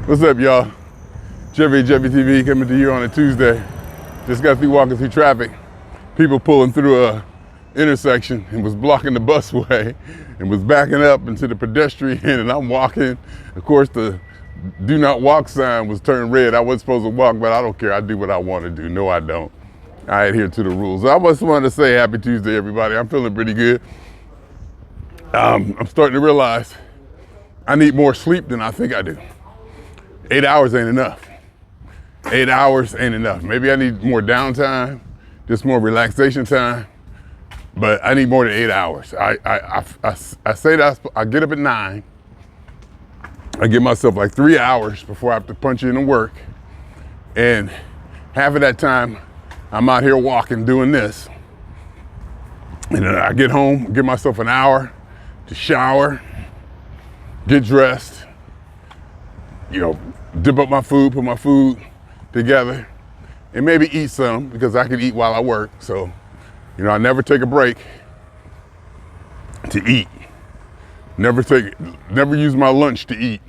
What's up, y'all? Jeffery TV coming to you on a Tuesday. Just got through walking through traffic. People pulling through a intersection and was blocking the busway and was backing up into the pedestrian, and I'm walking. Of course, the do not walk sign was turned red. I wasn't supposed to walk, but I don't care. I do what I want to do. No, I don't. I adhere to the rules. I just wanted to say happy Tuesday, everybody. I'm feeling pretty good. I'm starting to realize I need more sleep than I think I do. 8 hours ain't enough. 8 hours ain't enough. Maybe I need more downtime, just more relaxation time, but I need more than 8 hours. I say that I get up at 9. I give myself like 3 hours before I have to punch in and work. And half of that time, I'm out here walking, doing this. And then I get home, give myself an hour to shower, get dressed, dip up my food, put my food together, and maybe eat some, because I can eat while I work. So, I never take a break to eat. Never use my lunch to eat.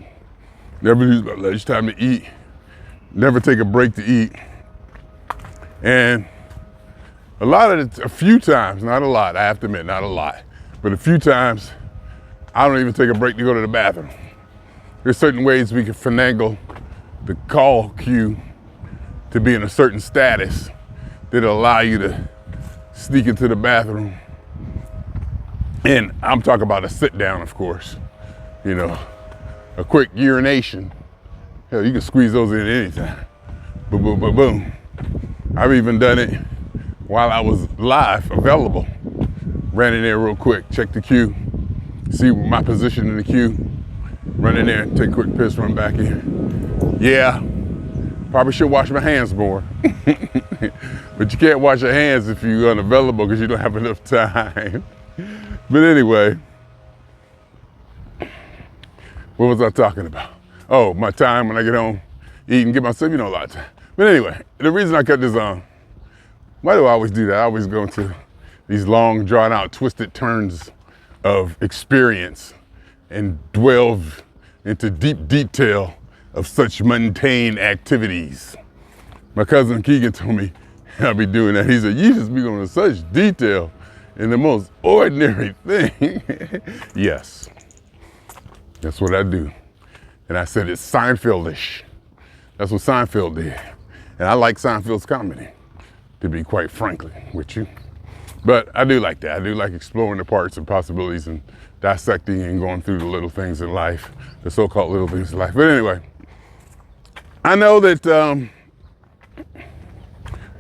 Never use my lunchtime to eat. Never take a break to eat. And a few times, not a lot, I have to admit, not a lot, but a few times, I don't even take a break to go to the bathroom. There's certain ways we can finagle the call queue to be in a certain status that'll allow you to sneak into the bathroom. And I'm talking about a sit down, of course. A quick urination. Hell, you can squeeze those in anytime. Boom, boom, boom, boom. I've even done it while I was live, available. Ran in there real quick, checked the queue, see my position in the queue, run in there, take a quick piss, run back in. Yeah, probably should wash my hands more. But you can't wash your hands if you're unavailable because you don't have enough time. But anyway, what was I talking about? Oh, my time when I get home, eat and get myself, a lot of time. But anyway, the reason I cut this on, why do I always do that? I always go into these long, drawn out, twisted turns of experience and delve into deep detail of such mundane activities. My cousin Keegan told me I'll be doing that. He said, you just be going into such detail in the most ordinary thing. Yes, that's what I do. And I said it's Seinfeldish. That's what Seinfeld did. And I like Seinfeld's comedy, to be quite frankly with you. But I do like that. I do like exploring the parts and possibilities and dissecting and going through the little things in life, the so-called little things in life. But anyway, I know that,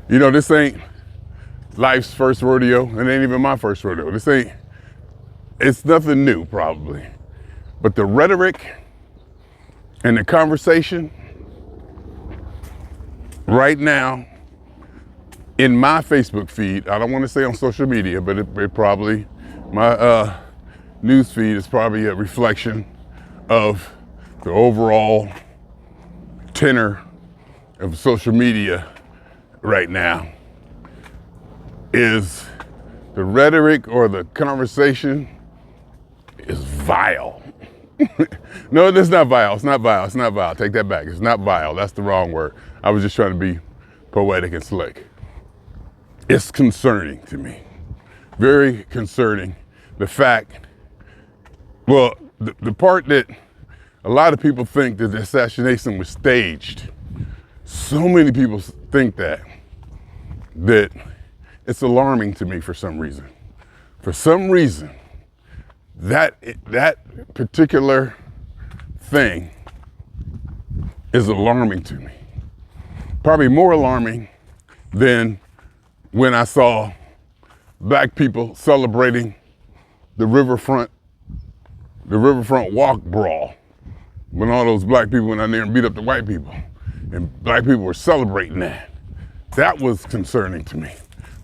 this ain't life's first rodeo, and it ain't even my first rodeo. It's nothing new probably. But the rhetoric and the conversation right now in my Facebook feed, I don't want to say on social media, but it probably, my news feed is probably a reflection of the overall tenor of social media right now, is the rhetoric or the conversation is vile. No, it's not vile. It's not vile. It's not vile. Take that back. It's not vile. That's the wrong word. I was just trying to be poetic and slick. It's concerning to me. Very concerning. The fact, the part that a lot of people think that the assassination was staged. So many people think that it's alarming to me for some reason. For some reason, that particular thing is alarming to me. Probably more alarming than when I saw black people celebrating the riverfront walk brawl, when all those black people went out there and beat up the white people, and black people were celebrating that. That was concerning to me.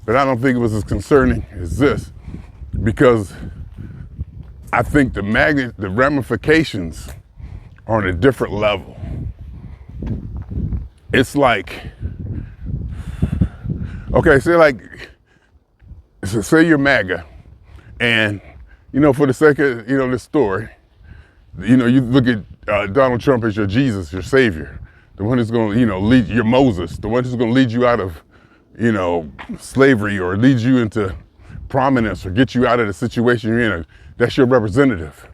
But I don't think it was as concerning as this, because I think the ramifications are on a different level. It's like, okay, say you're MAGA, and for the sake of this story, you look at Donald Trump is your Jesus, your savior, the one who's going to, lead your Moses, the one who's going to lead you out of, slavery or lead you into prominence or get you out of the situation you're in. That's your representative.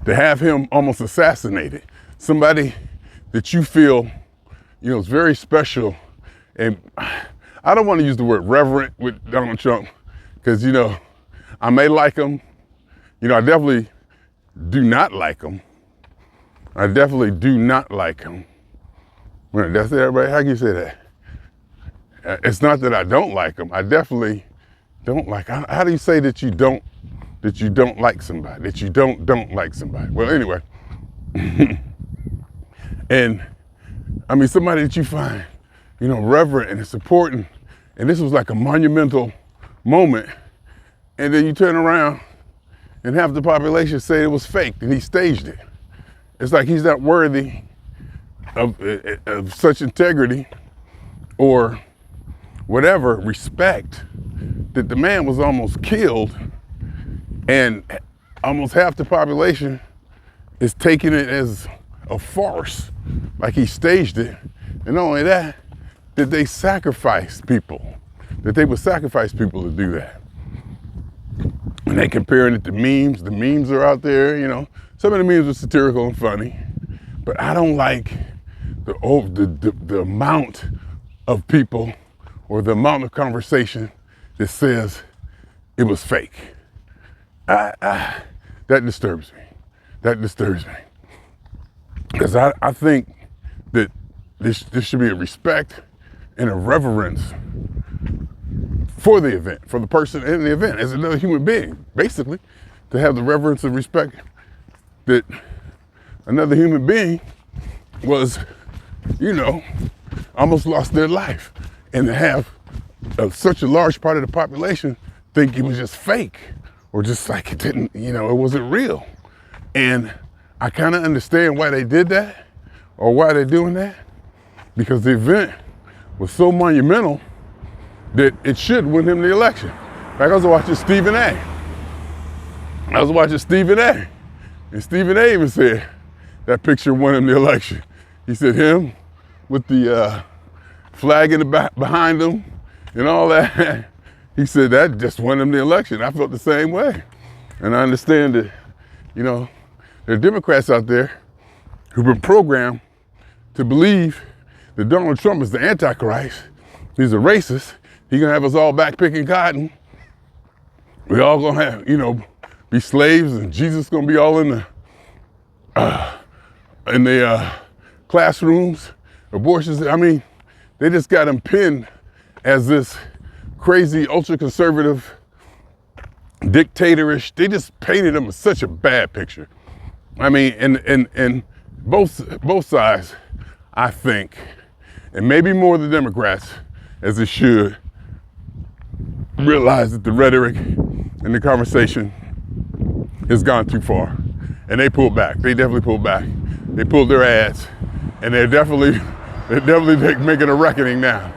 To have him almost assassinated, somebody that you feel, is very special. And I don't want to use the word reverent with Donald Trump because, I may like him. I definitely do not like him. I definitely do not like him. Well, that's it, everybody. How can you say that? It's not that I don't like him. I definitely don't like. How do you say that you don't like somebody? That you don't like somebody? Well, anyway, and I mean somebody that you find, reverent and it's important. And this was like a monumental moment. And then you turn around and half the population say it was fake and he staged it. It's like he's not worthy of such integrity or whatever respect that the man was almost killed and almost half the population is taking it as a farce, like he staged it. And not only that, that they sacrifice people, that they would sacrifice people to do that. And they comparing it to memes. The memes are out there, Some of the memes are satirical and funny, but I don't like the amount of people or the amount of conversation that says it was fake. That disturbs me. That disturbs me. Because I think that this should be a respect and a reverence for the event, for the person in the event, as another human being, basically, to have the reverence and respect that another human being was, almost lost their life. And to have such a large part of the population think it was just fake or just like it didn't, it wasn't real. And I kind of understand why they did that or why they're doing that, because the event was so monumental that it should win him the election. Like I was watching Stephen A. And Stephen A even said that picture won him the election. He said him with the flag in the back behind him and all that. He said that just won him the election. I felt the same way. And I understand that, there are Democrats out there who've been programmed to believe that Donald Trump is the Antichrist. He's a racist. He's gonna have us all back picking cotton. We all gonna have, be slaves, and Jesus gonna be all in the classrooms, abortions. I mean, they just got him pinned as this crazy, ultra-conservative, dictatorish. They just painted him as such a bad picture. I mean, and both sides, I think, and maybe more the Democrats, as they should, realize that the rhetoric and the conversation has gone too far. And they pulled back. They definitely pulled back. They pulled their ads, and they're definitely making a reckoning now.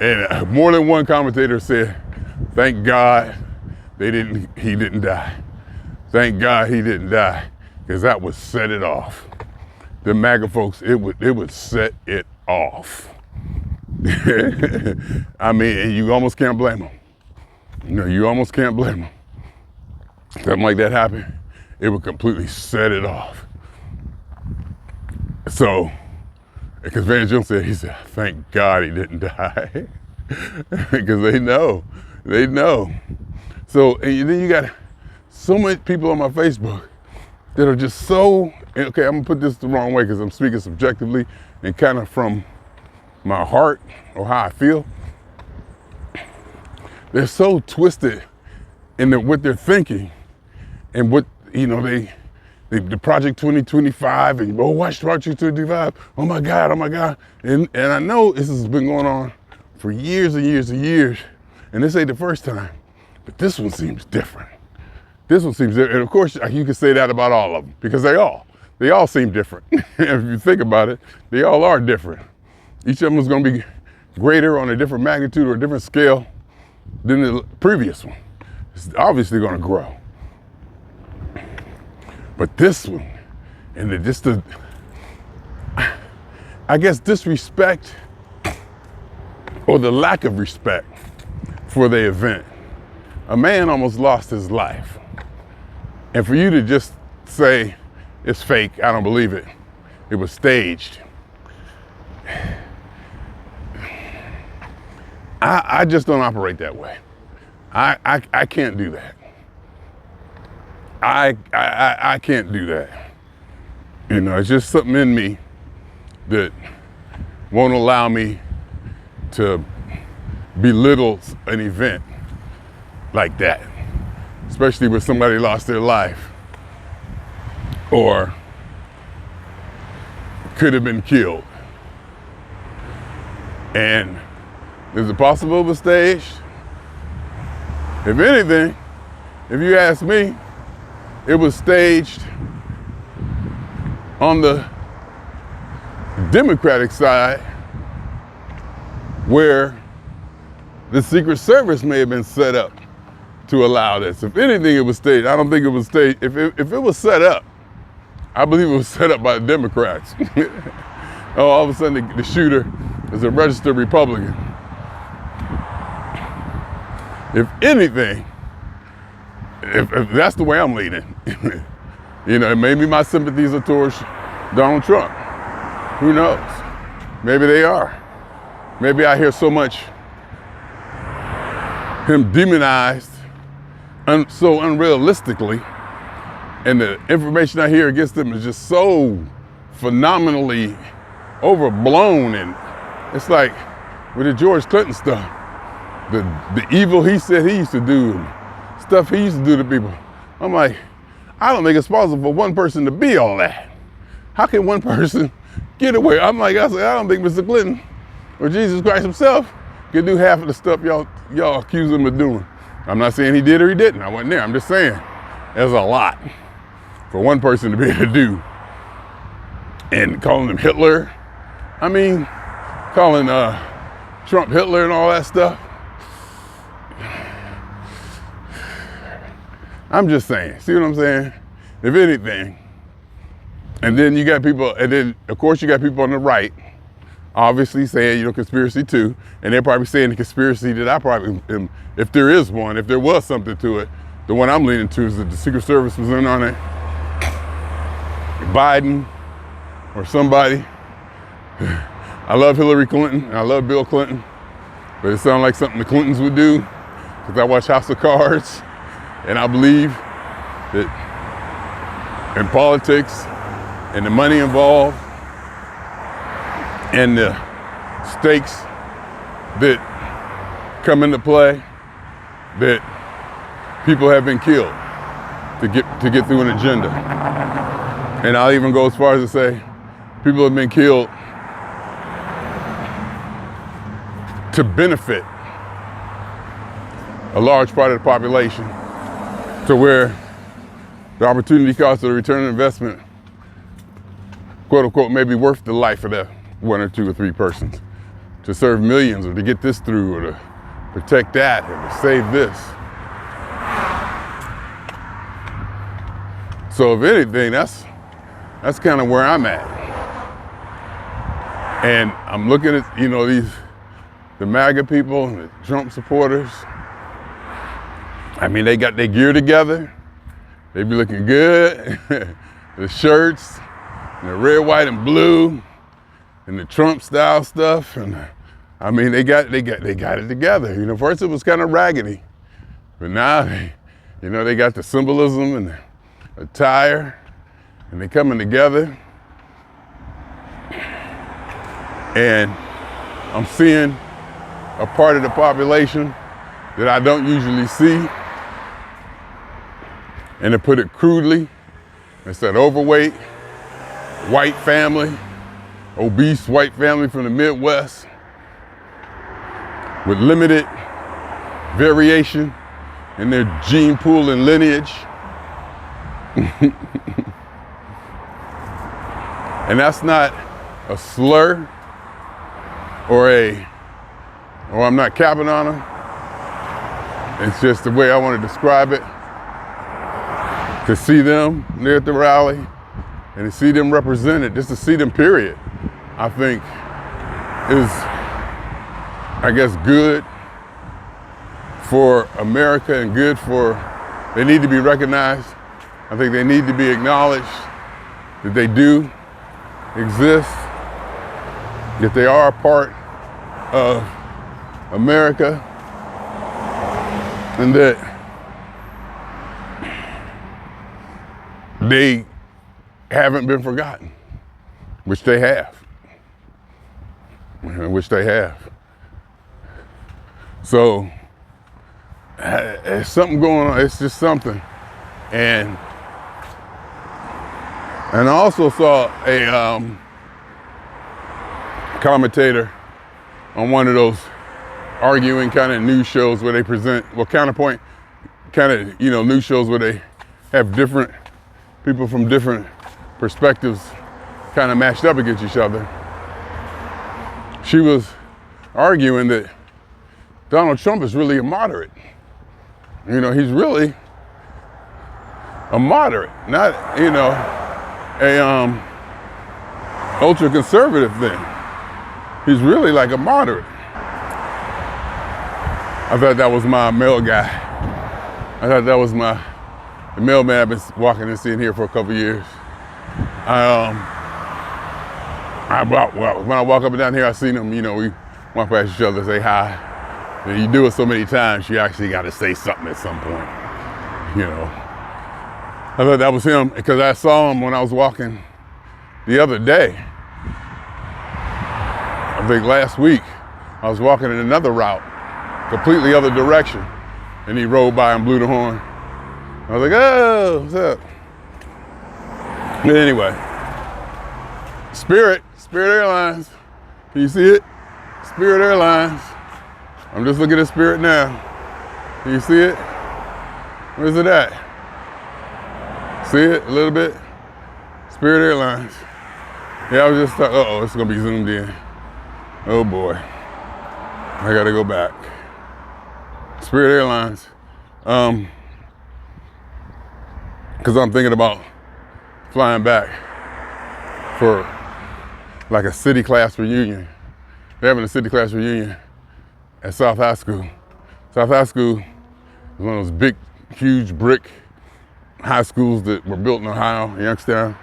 And more than one commentator said, thank God he didn't die. Thank God he didn't die, because that would set it off. The MAGA folks, it would set it off. I mean, you almost can't blame them. You almost can't blame them. Something like that happened, it would completely set it off. So, because Van Jones said, he said, thank God he didn't die. Because they know. So, and then you got so many people on my Facebook that are just so, okay, I'm gonna put this the wrong way because I'm speaking subjectively and kind of from my heart or how I feel. They're so twisted in what they're thinking and what, the Project 2025 and watch Project 2025, oh my God. And I know this has been going on for years and years and years, and this ain't the first time, but this one seems different. And of course you can say that about all of them, because they all seem different. If you think about it, they all are different. Each of them is gonna be greater on a different magnitude or a different scale than the previous one. It's obviously gonna grow. But this one, And I guess disrespect or the lack of respect for the event. A man almost lost his life. And for you to just say, it's fake, I don't believe it, it was staged. I just don't operate that way. I can't do that. I can't do that. You know, it's just something in me that won't allow me to belittle an event like that, especially when somebody lost their life or could have been killed. And is it possible it was staged? If anything, if you ask me, it was staged on the Democratic side, where the Secret Service may have been set up to allow this. If anything, it was staged. I don't think it was staged. If it was set up, I believe it was set up by the Democrats. Oh, all of a sudden the shooter is a registered Republican. If anything, if that's the way I'm leaning, you know, maybe my sympathies are towards Donald Trump. Who knows? Maybe they are. Maybe I hear so much him demonized so unrealistically, and the information I hear against him is just so phenomenally overblown. And it's like with the George Clinton stuff, the evil he said he used to do, and stuff he used to do to people. I'm like, I don't think it's possible for one person to be all that. How can one person get away? I don't think Mr. Clinton or Jesus Christ himself could do half of the stuff y'all accuse him of doing. I'm not saying he did or he didn't. I wasn't there. I'm just saying there's a lot for one person to be able to do. And calling him Hitler, I mean, calling Trump Hitler and all that stuff. I'm just saying, see what I'm saying? If anything, and then you got people, and then of course you got people on the right, obviously saying, you know, conspiracy too, and they're probably saying the conspiracy that I probably am, if there is one, if there was something to it, the one I'm leaning to is that the Secret Service was in on it. Biden or somebody. I love Hillary Clinton, and I love Bill Clinton, but it sounds like something the Clintons would do, because I watch House of Cards, and I believe that in politics and the money involved and the stakes that come into play, that people have been killed to get through an agenda. And I'll even go as far as to say people have been killed to benefit a large part of the population, to where the opportunity cost of the return on investment, quote unquote, may be worth the life of that one or two or three persons, to serve millions or to get this through or to protect that or to save this. So if anything, that's kind of where I'm at. And I'm looking at, you know, the MAGA people and the Trump supporters. I mean, they got their gear together. They be looking good. The shirts, and the red, white, and blue, and the Trump style stuff. And I mean, they got it together. You know, first it was kind of raggedy, but now they got the symbolism and the attire, and they coming together. And I'm seeing a part of the population that I don't usually see. And to put it crudely, it's that overweight, white family, obese white family from the Midwest with limited variation in their gene pool and lineage. And that's not a slur or I'm not capping on them. It's just the way I want to describe it. To see them there at the rally and to see them represented, just to see them period, I think is, I guess, good for America and good for, they need to be recognized. I think they need to be acknowledged that they do exist, that they are a part of America, and that they haven't been forgotten, which they have. So there's something going on. It's just something. And I also saw a commentator on one of those arguing kind of news shows where they present, well, counterpoint kind of, news shows where they have different people from different perspectives kind of matched up against each other. She was arguing that Donald Trump is really a moderate. He's really a moderate, not, a ultra conservative thing. He's really like a moderate. I thought that was my mail guy. I thought that was the mailman I've been walking and seeing here for a couple years. When I walk up and down here, I seen him, we walk past each other, say hi. And you do it so many times, you actually got to say something at some point, I thought that was him because I saw him when I was walking the other day. I think last week, I was walking in another route, completely other direction, and he rolled by and blew the horn. I was like, oh, what's up? But anyway, Spirit Airlines. Can you see it? Spirit Airlines. I'm just looking at Spirit now. Can you see it? Where's it at? See it a little bit? Spirit Airlines. Yeah, I was just thought, uh-oh, it's gonna be zoomed in. Oh boy, I gotta go back. Spirit Airlines. Because I'm thinking about flying back for like a city class reunion. They're having a city class reunion at South High School. South High School is one of those big, huge brick high schools that were built in Ohio, Youngstown.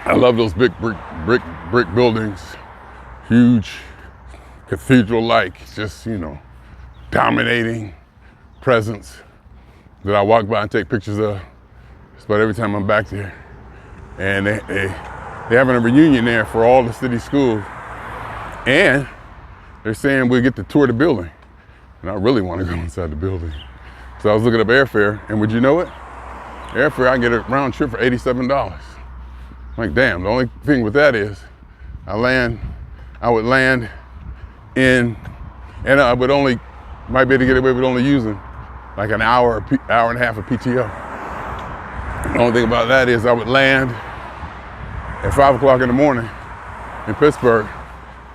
I love those big brick buildings, huge cathedral-like, just, dominating presence that I walk by and take pictures of just about every time I'm back there. And they're having a reunion there for all the city schools. And they're saying we'll get to tour the building. And I really want to go inside the building. So I was looking up airfare, and would you know it? Airfare, I can get a round trip for $87. I'm like, damn, the only thing with that is I would land in, and I would might be able to get away with only using like an hour and a half of PTO. The only thing about that is I would land at 5 o'clock in the morning in Pittsburgh,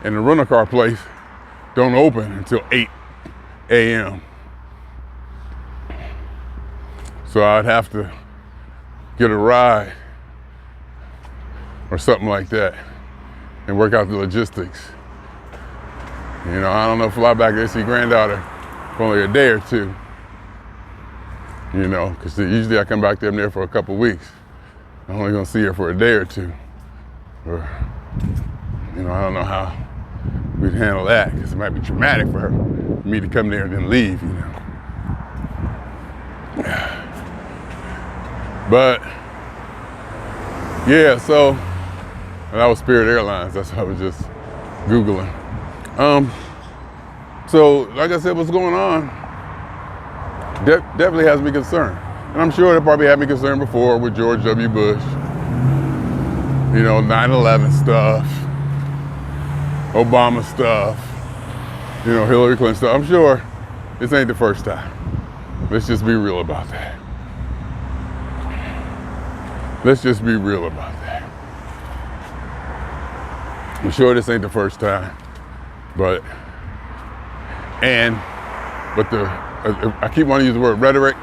and the rental car place don't open until 8 a.m. So I'd have to get a ride or something like that and work out the logistics. I don't know, fly back there, see granddaughter for only a day or two. Because usually I come back there for a couple weeks. I'm only gonna see her for a day or two. Or, I don't know how we'd handle that, because it might be traumatic for me to come there and then leave, But, yeah, so, and that was Spirit Airlines. That's what I was just Googling. So, like I said, what's going on definitely has me concerned. And I'm sure they probably had me concerned before with George W. Bush. 9/11 stuff, Obama stuff, Hillary Clinton stuff. I'm sure this ain't the first time. Let's just be real about that. I'm sure this ain't the first time, but I keep wanting to use the word rhetoric,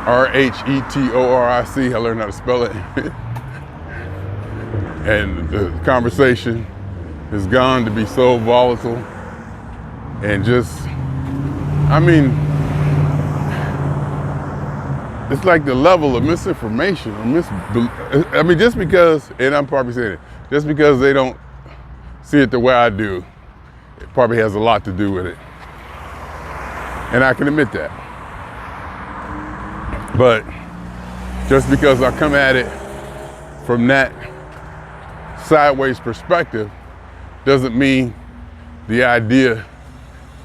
R-H-E-T-O-R-I-C. I learned how to spell it. and the conversation has gone to be so volatile and just, I mean, it's like the level of misinformation or just because, and I'm probably saying it, just because they don't see it the way I do, it probably has a lot to do with it. And I can admit that. But just because I come at it from that sideways perspective doesn't mean the idea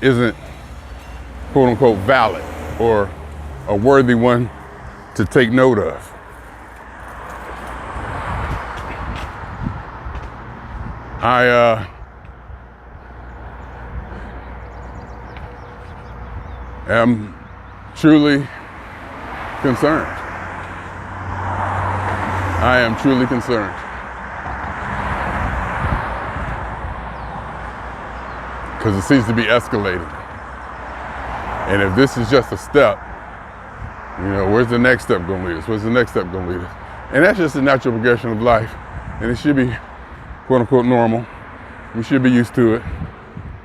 isn't quote unquote valid or a worthy one to take note of. I am truly concerned. I am truly concerned. Because it seems to be escalating. And if this is just a step, where's the next step going to lead us? Where's the next step going to lead us? And that's just the natural progression of life. And it should be, quote unquote, normal. We should be used to it.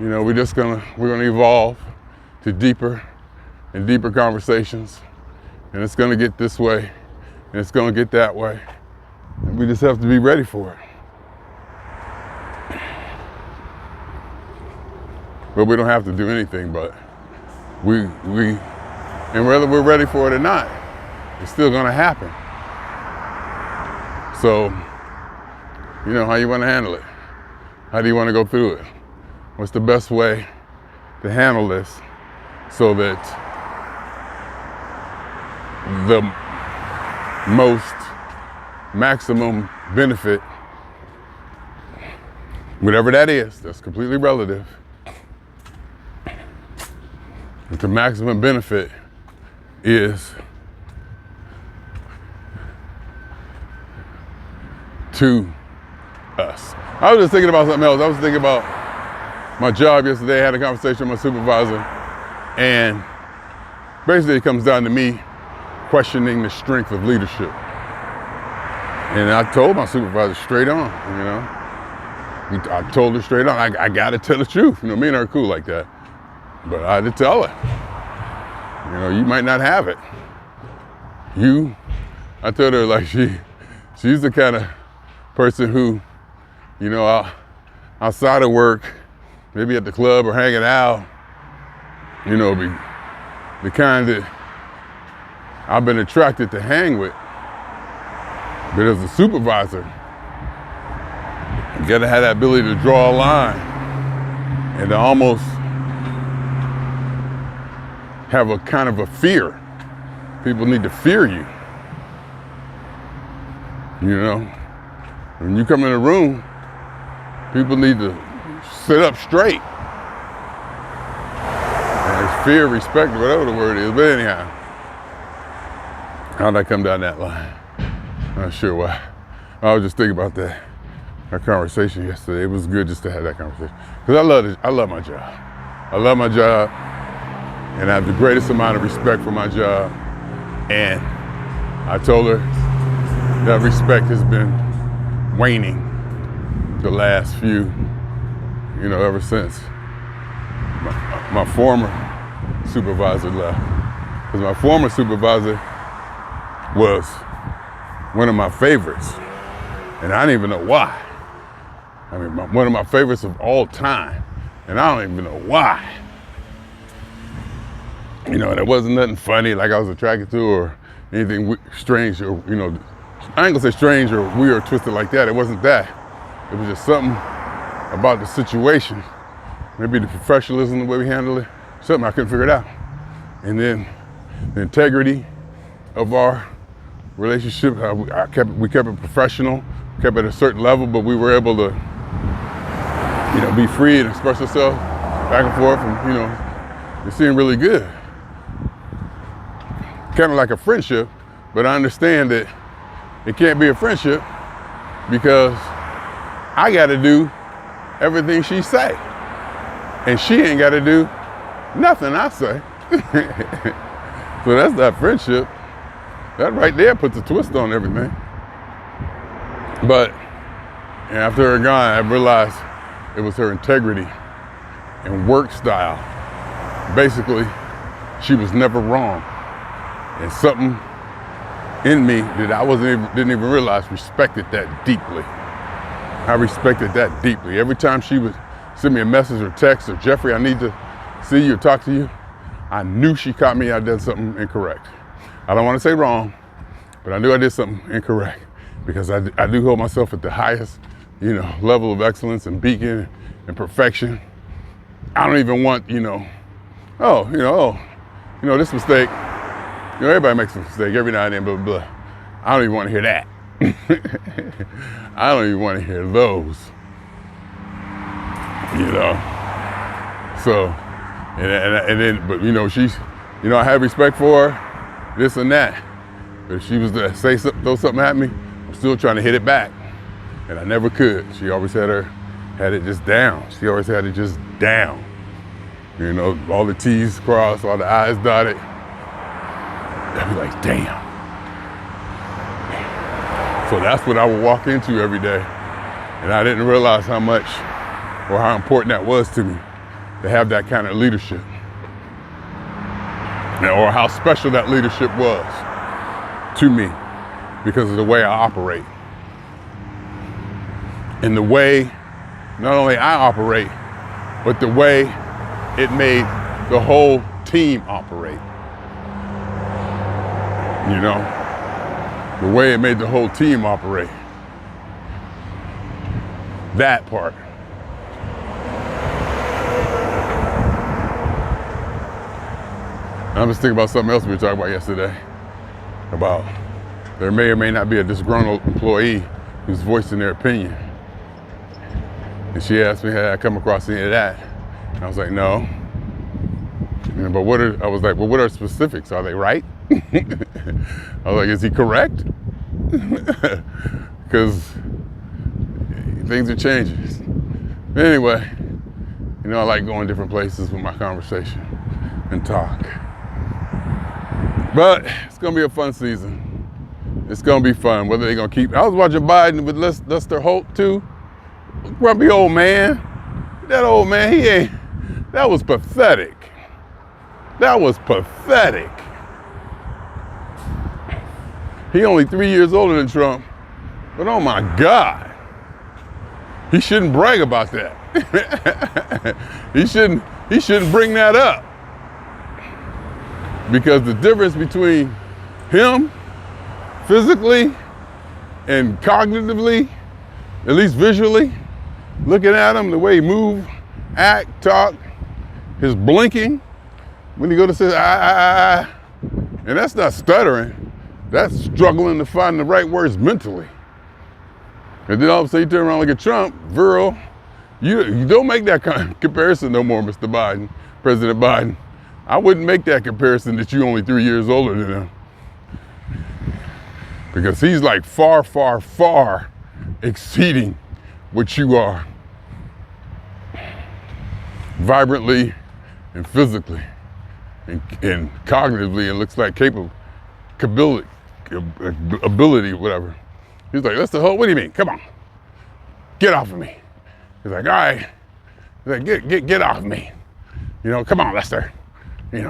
We're going to evolve to deeper and deeper conversations. And it's going to get this way, and it's going to get that way. And we just have to be ready for it. But we don't have to do anything, but and whether we're ready for it or not, it's still going to happen. So, how you want to handle it? How do you want to go through it? What's the best way to handle this so that the most maximum benefit, whatever that is, that's completely relative, but the maximum benefit is to us. I was just thinking about something else. I was thinking about my job yesterday. I had a conversation with my supervisor, and basically it comes down to me questioning the strength of leadership. And I told my supervisor straight on, I told her straight on, I gotta tell the truth. Me and her are cool like that. But I had to tell her, you might not have it. I told her like she's the kind of person who, outside of work, maybe at the club or hanging out, be the kind that I've been attracted to hang with. But as a supervisor, you gotta have that ability to draw a line and to almost have a kind of a fear. People need to fear you. When you come in a room, people need to sit up straight. And it's fear, respect, whatever the word is. But anyhow, how'd I come down that line? I'm not sure why. I was just thinking about that conversation yesterday. It was good just to have that conversation. Because I love my job. I love my job. And I have the greatest amount of respect for my job. And I told her that respect has been waning the last few, ever since my former supervisor left. Because my former supervisor was one of my favorites. And I didn't even know why. One of my favorites of all time. And I don't even know why. There wasn't nothing funny like I was attracted to or anything strange or, I ain't gonna say strange or weird or twisted like that. It wasn't that. It was just something about the situation. Maybe the professionalism, the way we handled it, something I couldn't figure it out. And then the integrity of our relationship, we kept it professional, kept it at a certain level, but we were able to, be free and express ourselves back and forth, and it seemed really good. Kind of like a friendship, but I understand that it can't be a friendship because I got to do everything she say, and she ain't got to do nothing I say. So that's not friendship. That right there puts a twist on everything. But And after her gone, I realized it was her integrity and work style. Basically, she was never wrong. And something in me that I didn't even realize respected that deeply. I respected that deeply. Every time she would send me a message or text or Jeffrey, I need to see you or talk to you, I knew she caught me I'd done something incorrect. I don't want to say wrong, but I knew I did something incorrect because I do hold myself at the highest, level of excellence and beacon and perfection. I don't even want, this mistake. Everybody makes a mistake every now and then, blah, blah, blah. I don't even want to hear that. I don't even want to hear those. So, and then, but she's, I have respect for her, this and that. But if she was to throw something at me, I'm still trying to hit it back. And I never could. She always had it just down. She always had it just down. All the T's crossed, all the I's dotted. I'd be like, damn. So that's what I would walk into every day. And I didn't realize how much or how important that was to me to have that kind of leadership. Or how special that leadership was to me because of the way I operate. And the way not only I operate, but the way it made the whole team operate. The way it made the whole team operate. That part. I'm just thinking about something else we were talking about yesterday. About there may or may not be a disgruntled employee who's voicing their opinion. And she asked me, had I come across any of that? And I was like, no. But what are specifics? Are they right? I was like, is he correct? Because things are changing. But anyway, I like going different places with my conversation and talk. But it's gonna be a fun season. It's gonna be fun. Whether they're gonna keep. I was watching Biden with Lester Holt too. Grumpy old man. That old man, that was pathetic. That was pathetic. He only 3 years older than Trump, but oh my God. He shouldn't brag about that. He shouldn't bring that up. Because the difference between him physically and cognitively, at least visually, looking at him, the way he move, act, talk, his blinking, when he go to say, and that's not stuttering, that's struggling to find the right words mentally. And then all of a sudden you turn around like a Trump, virile. You don't make that kind of comparison no more, Mr. Biden, President Biden. I wouldn't make that comparison that you're only 3 years older than him. Because he's like far, far, far exceeding what you are. Vibrantly and physically and cognitively, it looks like ability, whatever. He's like, that's the whole, what do you mean? Come on. Get off of me. He's like, all right. He's like, get off of me. Come on, Lester. Like,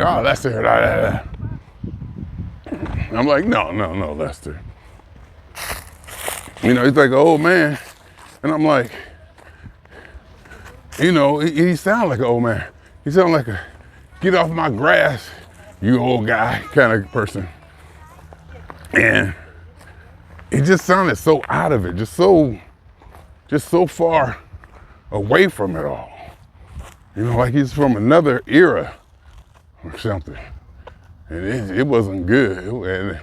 oh, Lester, I'm like, no, Lester. He's like an old man. And I'm like, he sounds like an old man. He sounds like a get off my grass, you old guy kind of person. And it just sounded so out of it, just so far away from it all. Like he's from another era or something. And it wasn't good. And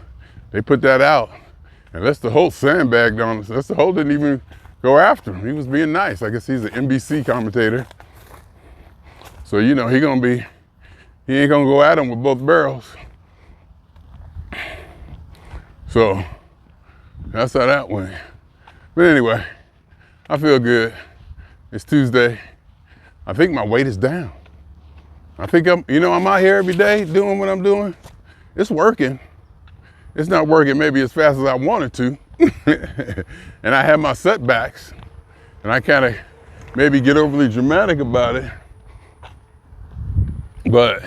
they put that out. And Lester Holt sandbagged on us. Lester Holt didn't even go after him. He was being nice. I guess he's an NBC commentator. So, he ain't gonna go at him with both barrels. So that's how that went. But anyway, I feel good. It's Tuesday. I think my weight is down. I think I'm out here every day doing what I'm doing. It's working. It's not working maybe as fast as I wanted to, And I have my setbacks, and I kind of maybe get overly dramatic about it, but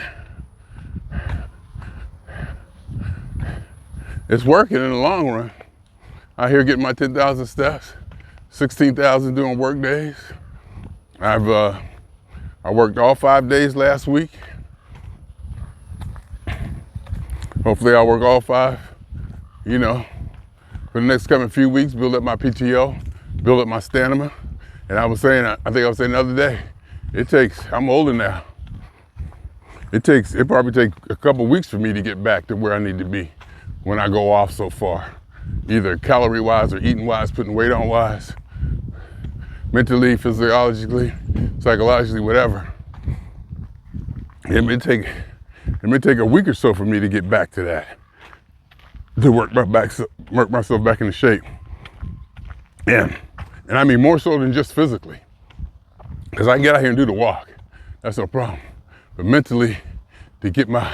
it's working in the long run. Out here getting my 10,000 steps, 16,000 doing work days. I worked all 5 days last week. Hopefully I'll work all 5, for the next coming few weeks, build up my PTO, build up my stamina. And I think I was saying the other day, I'm older now. It probably takes a couple weeks for me to get back to where I need to be when I go off so far, either calorie-wise or eating-wise, putting weight on-wise, mentally, physiologically, psychologically, whatever. It may take a week or so for me to get back to that, to work myself back into shape. And I mean more so than just physically, because I can get out here and do the walk. That's no problem. But mentally, to get my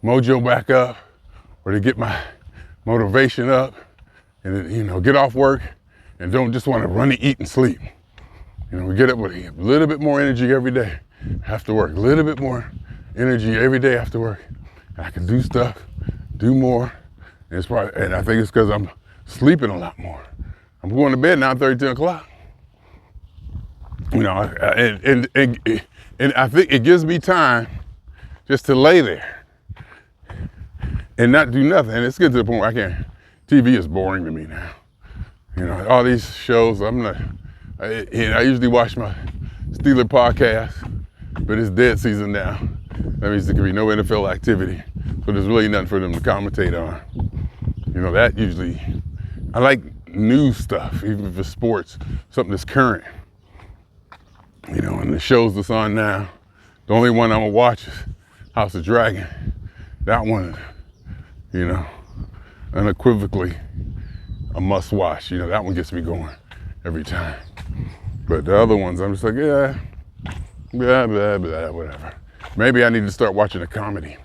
mojo back up, or to get my motivation up, and get off work and don't just want to run and eat and sleep. We get up with a little bit more energy every day after work, a little bit more energy every day after work. And I can do stuff, do more, and I think it's because I'm sleeping a lot more. I'm going to bed 9:30, 10 o'clock. And I think it gives me time just to lay there and not do nothing. And it's getting to the point where TV is boring to me now. All these shows, I usually watch my Steeler podcast, but it's dead season now. That means there can be no NFL activity. So there's really nothing for them to commentate on. That usually, I like news stuff, even if it's sports, something that's current. And the shows that's on now, the only one I'm gonna watch is House of Dragon. That one, unequivocally a must watch. That one gets me going every time. But the other ones, I'm just like, yeah, blah, blah, blah, whatever. Maybe I need to start watching a comedy.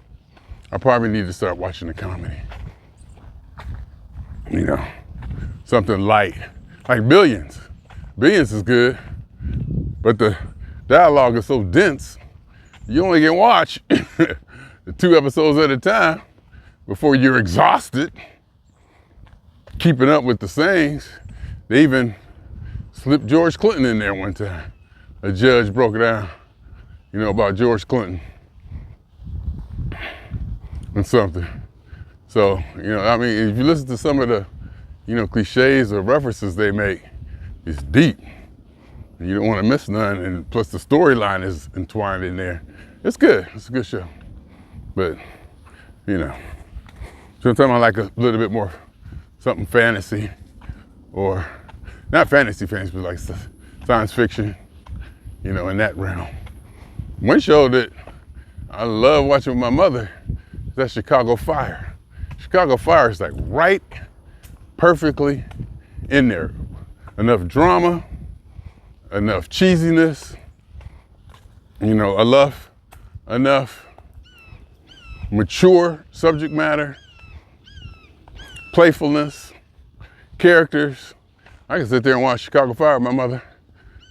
I probably need to start watching a comedy. Something light, like Billions. Billions is good, but the dialogue is so dense, you only can watch 2 episodes at a time before you're exhausted keeping up with the sayings. They even slipped George Clinton in there one time. A judge broke it down, about George Clinton and something. So, if you listen to some of the, cliches or references they make, it's deep. And you don't want to miss none, and plus the storyline is entwined in there. It's good. It's a good show. But, sometimes I like a little bit more something fantasy, or not fantasy, but like science fiction, in that realm. One show that I love watching with my mother is that Chicago Fire. Chicago Fire is like right perfectly in there. Enough drama, enough cheesiness, enough mature subject matter, playfulness, characters. I can sit there and watch Chicago Fire with my mother.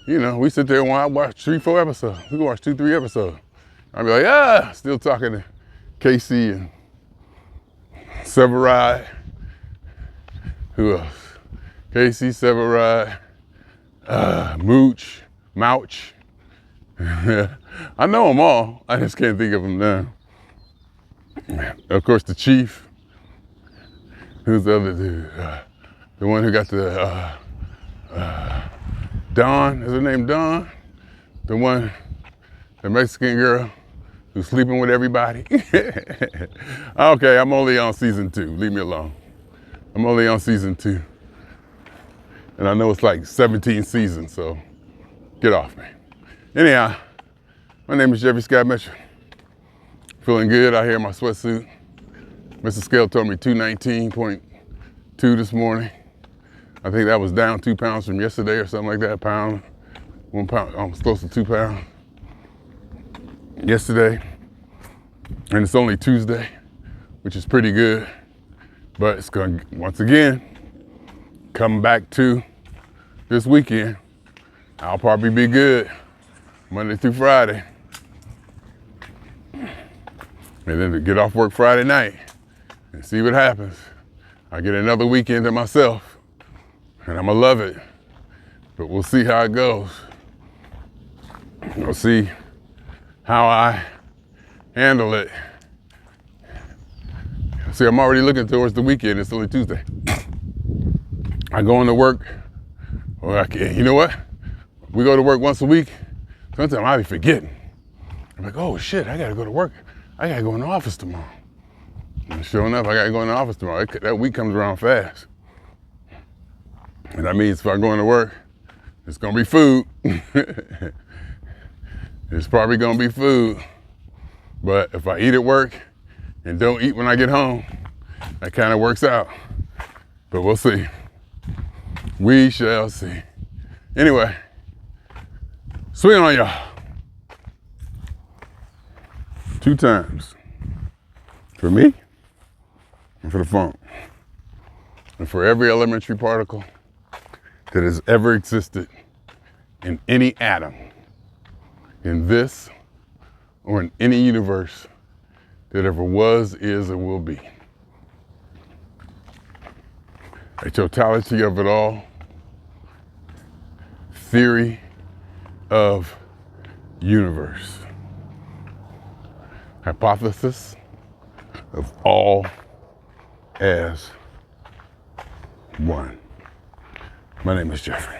We sit there and watch 3-4 episodes. We can watch 2-3 episodes. I'll be like, still talking to Casey and Severide. Who else? Casey, Severide, Mouch. I know them all. I just can't think of them now. Of course, the Chief. Who's the other dude? The one who got the Dawn. Is her name Dawn? The Mexican girl who's sleeping with everybody. Okay, I'm only on season 2. Leave me alone. I'm only on season 2. And I know it's like 17 seasons, so get off me. Anyhow, my name is Jeffery Scott Mitchell. Feeling good out here in my sweatsuit. Mr. Scale told me 219.2 this morning. I think that was down 2 pounds from yesterday or something like that. 1 pound, almost close to 2 pounds yesterday. And it's only Tuesday, which is pretty good. But it's going, once again, come back to this weekend, I'll probably be good Monday through Friday. And then to get off work Friday night and see what happens. I get another weekend to myself and I'm gonna love it, but we'll see how it goes. We'll see how I handle it. See, I'm already looking towards the weekend. It's only Tuesday. I go into work, or you know what? We go to work once a week. Sometimes I be forgetting. I'm like, oh shit, I gotta go to work. I gotta go in the office tomorrow. And sure enough, I gotta go in the office tomorrow. That week comes around fast. And that means if I go into work, it's gonna be food. It's probably gonna be food. But if I eat at work and don't eat when I get home, that kind of works out. But we'll see. We shall see. Anyway, swing on y'all. 2 times. For me and for the funk. And for every elementary particle that has ever existed in any atom, in this or in any universe that ever was, is, or will be. A totality of it all. Theory of universe. Hypothesis of all as one. My name is Jeffery.